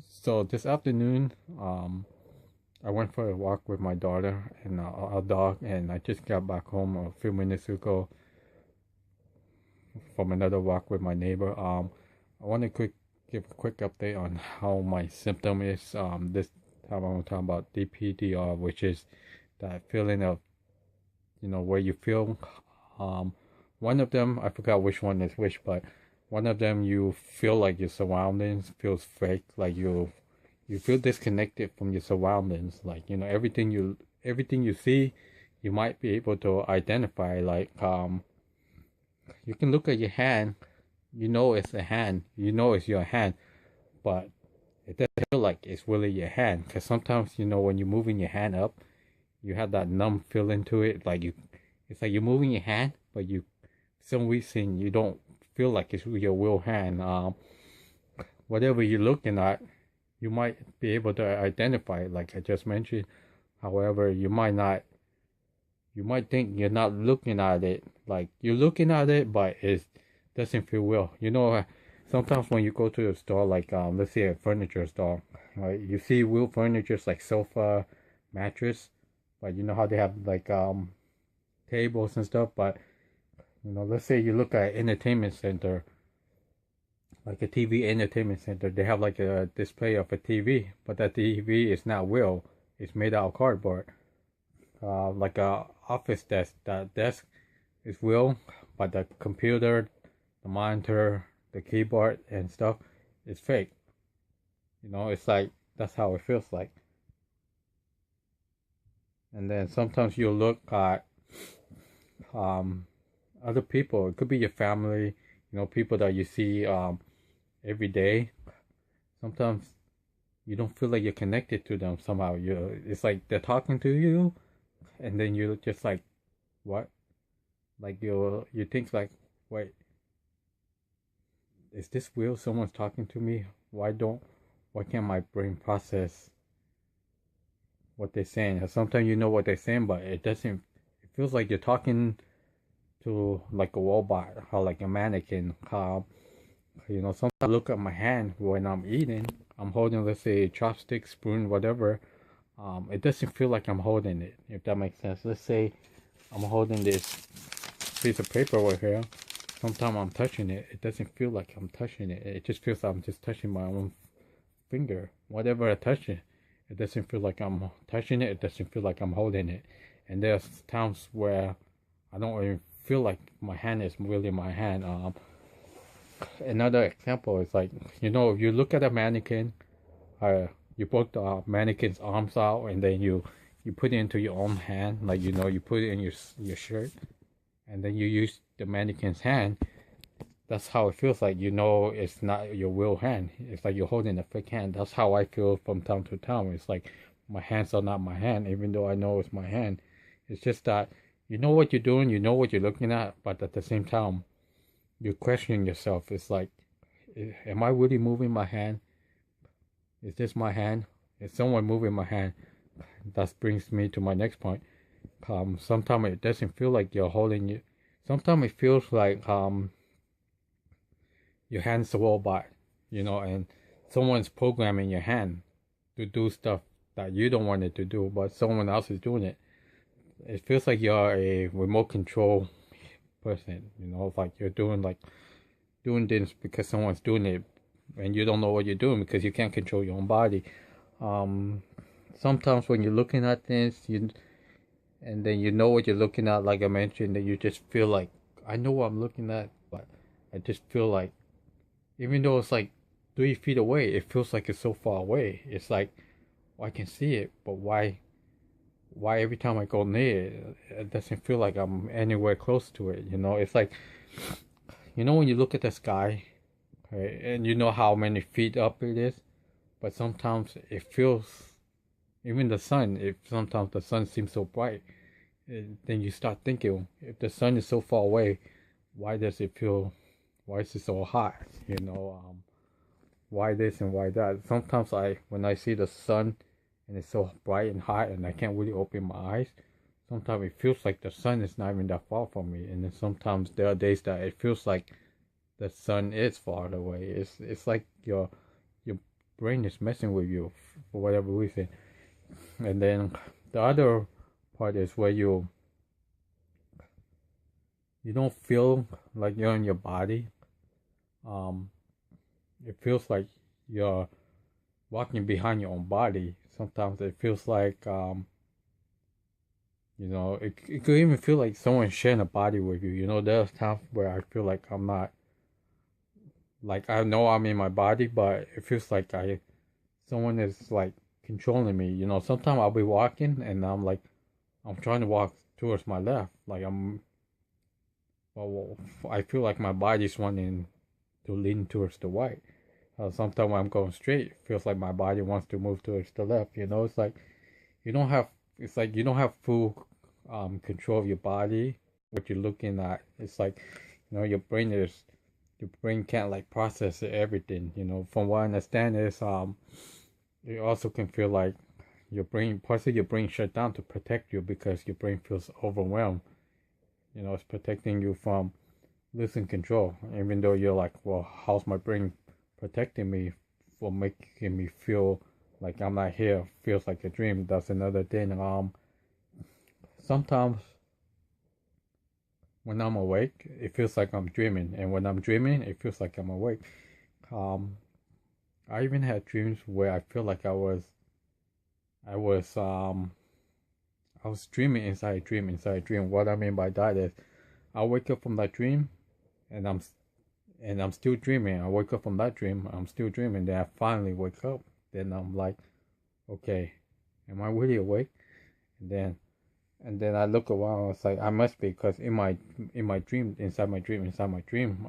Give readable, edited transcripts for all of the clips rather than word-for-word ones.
So this afternoon, I went for a walk with my daughter and our dog, and I just got back home a few minutes ago from another walk with my neighbor. I want to give a quick update on how my symptom is. This time I want to talk about DPDR, which is that feeling of where you feel. Um, One of them, I forgot which one is which, but one of them you feel like your surroundings feels fake, like you feel disconnected from your surroundings, like everything you see you might be able to identify, like you can look at your hand, it's a hand, it's your hand, but it doesn't feel like it's really your hand, because sometimes when you're moving your hand up, you have that numb feeling to it, it's like you're moving your hand, but for some reason you don't feel like it's your real hand. Whatever you're looking at, you might be able to identify it, like I just mentioned. However, you might not. You might think you're not looking at it, like you're looking at it, but it doesn't feel real. Sometimes when you go to a store, like let's say a furniture store, right? You see real furniture like sofa, mattress, but you know how they have like tables and stuff. But let's say you look at entertainment center, like a TV entertainment center, they have like a display of a TV, but that TV is not real. It's made out of cardboard. Like a office desk, that desk is real, but the computer, the monitor, the keyboard and stuff is fake. It's like that's how it feels like. And then sometimes you look at um, other people. It could be your family, people that you see every day. Sometimes you don't feel like you're connected to them somehow. It's like they're talking to you, and then you're just like, what? Like you think like, wait, is this real? Someone's talking to me. Why can't my brain process what they're saying? Sometimes you know what they're saying, but it doesn't. It feels like you're talking to like a robot, or like a mannequin. Sometimes I look at my hand when I'm eating. I'm holding, let's say, a chopstick, spoon, whatever. It doesn't feel like I'm holding it, if that makes sense. Let's say I'm holding this piece of paper right here. Sometimes I'm touching it. It doesn't feel like I'm touching it. It just feels like I'm just touching my own finger. Whatever I touch it, it doesn't feel like I'm touching it. It doesn't feel like I'm holding it. And there's times where I don't even feel like my hand is really my hand. Another example is like, if you look at a mannequin, you put the mannequin's arms out, and then you put it into your own hand, like you put it in your shirt, and then you use the mannequin's hand. That's how it feels like. It's not your real hand. It's like you're holding a fake hand. That's how I feel from time to time. It's like my hands are not my hand, even though I know it's my hand. It's just that you know what you're doing, you know what you're looking at, but at the same time, you're questioning yourself. It's like, am I really moving my hand? Is this my hand? Is someone moving my hand? That brings me to my next point. Sometimes it doesn't feel like you're holding it. Sometimes it feels like your hand's a robot, and someone's programming your hand to do stuff that you don't want it to do, but someone else is doing it. It feels like you're a remote control person, it's like you're doing this because someone's doing it, and you don't know what you're doing because you can't control your own body. Sometimes when you're looking at things, and then you know what you're looking at, like I mentioned, that you just feel like, I know what I'm looking at, but I just feel like, even though it's like 3 feet away, it feels like it's so far away. It's like, well, I can see it, but why every time I go near it, it doesn't feel like I'm anywhere close to it? It's like, when you look at the sky, right, and you know how many feet up it is, but sometimes it feels, even the sun, if sometimes the sun seems so bright, then you start thinking, if the sun is so far away, why does it feel, why is it so hot? Why this and why that? Sometimes when I see the sun and it's so bright and hot and I can't really open my eyes, sometimes it feels like the sun is not even that far from me. And then sometimes there are days that it feels like the sun is far away. It's like you're brain is messing with you for whatever reason. And then the other part is where you don't feel like you're in your body. Um, it feels like you're walking behind your own body. Sometimes it feels like it could even feel like someone's sharing a body with you. There's times where I feel like I'm not, like I know I'm in my body, but it feels like someone is like controlling me. Sometimes I'll be walking and I'm trying to walk towards my left, like well, I feel like my body's wanting to lean towards the right. Sometimes when I'm going straight, it feels like my body wants to move towards the left. It's like you don't have, it's like you don't have full control of your body, what you're looking at. It's like, your brain can't like process everything. From what I understand is you also can feel like parts of your brain shut down to protect you because your brain feels overwhelmed. It's protecting you from losing control, even though you're like, well, how's my brain protecting me for making me feel like I'm not here? Feels like a dream. That's another thing. Sometimes when I'm awake, it feels like I'm dreaming, and when I'm dreaming, it feels like I'm awake. Um, I even had dreams where I feel like I was dreaming inside a dream inside a dream. What I mean by that is, I wake up from that dream, and I'm still dreaming. I wake up from that dream, I'm still dreaming. Then I finally wake up. Then I'm like, okay, am I really awake? And then I look around. I was like, I must be, because in my dream, inside my dream,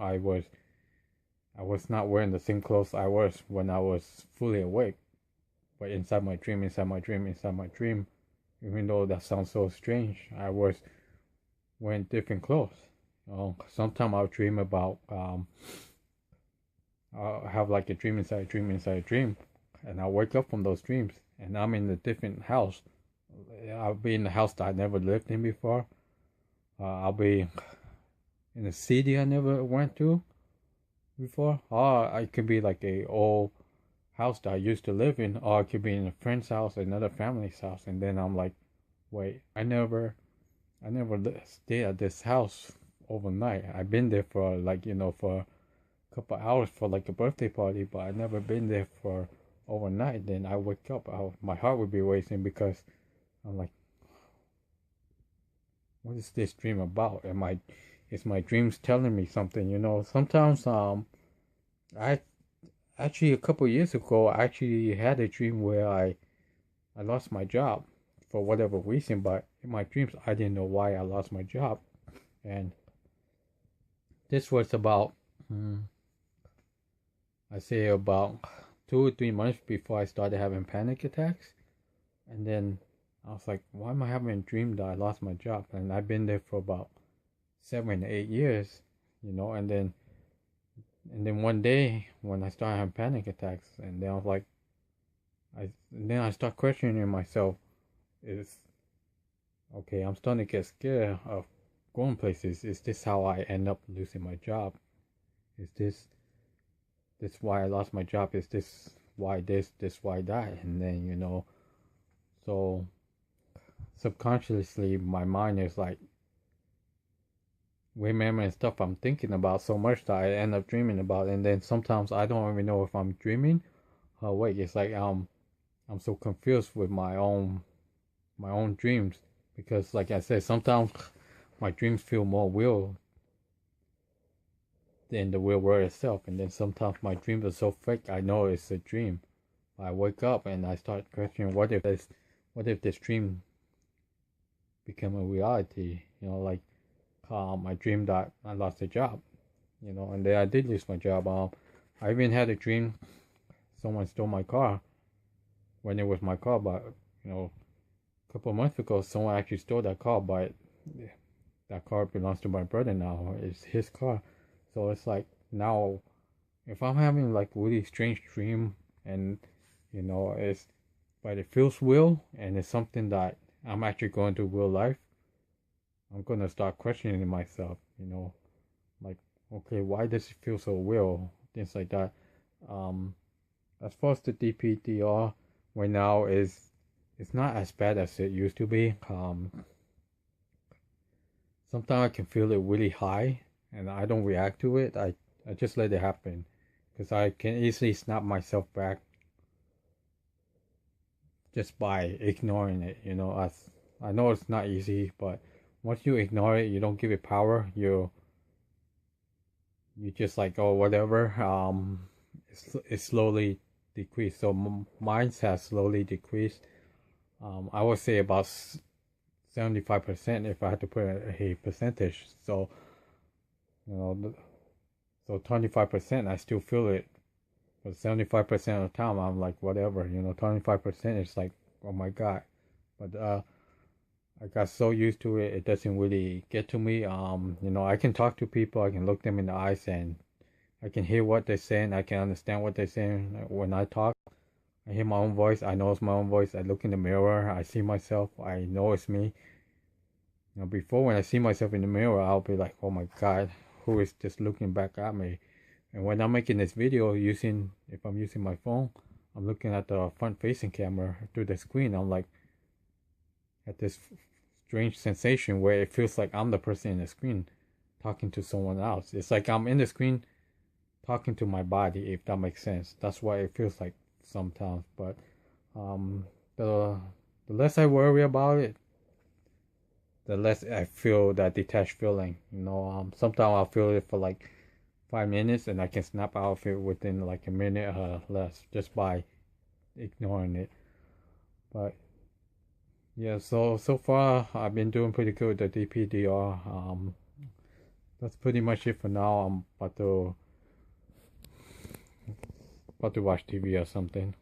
I was not wearing the same clothes I was when I was fully awake. But inside my dream, even though that sounds so strange, I was wearing different clothes. Sometimes I'll dream about I'll have like a dream inside a dream inside a dream, and I'll wake up from those dreams, and I'm in a different house. I'll be in a house that I never lived in before. I'll be in a city I never went to before. Or it could be like a old house that I used to live in, or it could be in a friend's house, another family's house, and then I'm like, wait, I never stayed at this house overnight. I've been there for for a couple hours for like a birthday party, but I never been there for overnight. Then I wake up, my heart would be racing because I'm like, what is this dream about? Is my dreams telling me something? Sometimes I actually a couple years ago I actually had a dream where I lost my job for whatever reason, but in my dreams I didn't know why I lost my job. And this was about I say about 2 or 3 months before I started having panic attacks. And then I was like, why am I having a dream that I lost my job? And I've been there for about 7 or 8 years, and then one day when I started having panic attacks, and then I was like, then I start questioning myself. Is okay, I'm starting to get scared of going places. Is this how I end up losing my job? Is this why I lost my job? Is this why why that? And then so subconsciously my mind is like remembering stuff I'm thinking about so much that I end up dreaming about. And then sometimes I don't even know if I'm dreaming or wait. It's like I'm so confused with my own dreams, because like I said, sometimes my dreams feel more real than the real world itself. And then sometimes my dreams are so fake I know it's a dream. I wake up and I start questioning, what if this dream become a reality? Like I dreamed that I lost a job, and then I did lose my job. I even had a dream someone stole my car when it was my car, but a couple of months ago someone actually stole that car, but that car belongs to my brother now. It's his car. So it's like, now if I'm having like really strange dream, and it's, but it feels real and it's something that I'm actually going through real life, I'm gonna start questioning myself, like, okay, why does it feel so real? Things like that. as far as the DPDR right now is, it's not as bad as it used to be. Sometimes I can feel it really high and I don't react to it. I just let it happen because I can easily snap myself back just by ignoring it. You know, as I know it's not easy, but once you ignore it, you don't give it power. You just like, oh, whatever. It's slowly decreased. So mine has slowly decreased. I would say about 75% if I had to put a percentage. So you know, so 25% I still feel it, but 75% of the time I'm like whatever. You know, 25% is like, oh my god. But I got so used to it, it doesn't really get to me. You know, I can talk to people, I can look them in the eyes, and I can hear what they're saying. I can understand what they're saying. When I talk, I hear my own voice. I know it's my own voice. I look in the mirror. I see myself. I know it's me. You know, before when I see myself in the mirror, I'll be like, oh my God, who is just looking back at me? And when I'm making this video if I'm using my phone, I'm looking at the front facing camera through the screen. I'm like, at this strange sensation where it feels like I'm the person in the screen talking to someone else. It's like I'm in the screen talking to my body, if that makes sense. That's what it feels like sometimes. But um, the less I worry about it, the less I feel that detached feeling. You know, sometimes I'll feel it for like 5 minutes, and I can snap out of it within like a minute or less just by ignoring it. But yeah, so far I've been doing pretty good with the DPDR. That's pretty much it for now. I'm about to watch TV or something.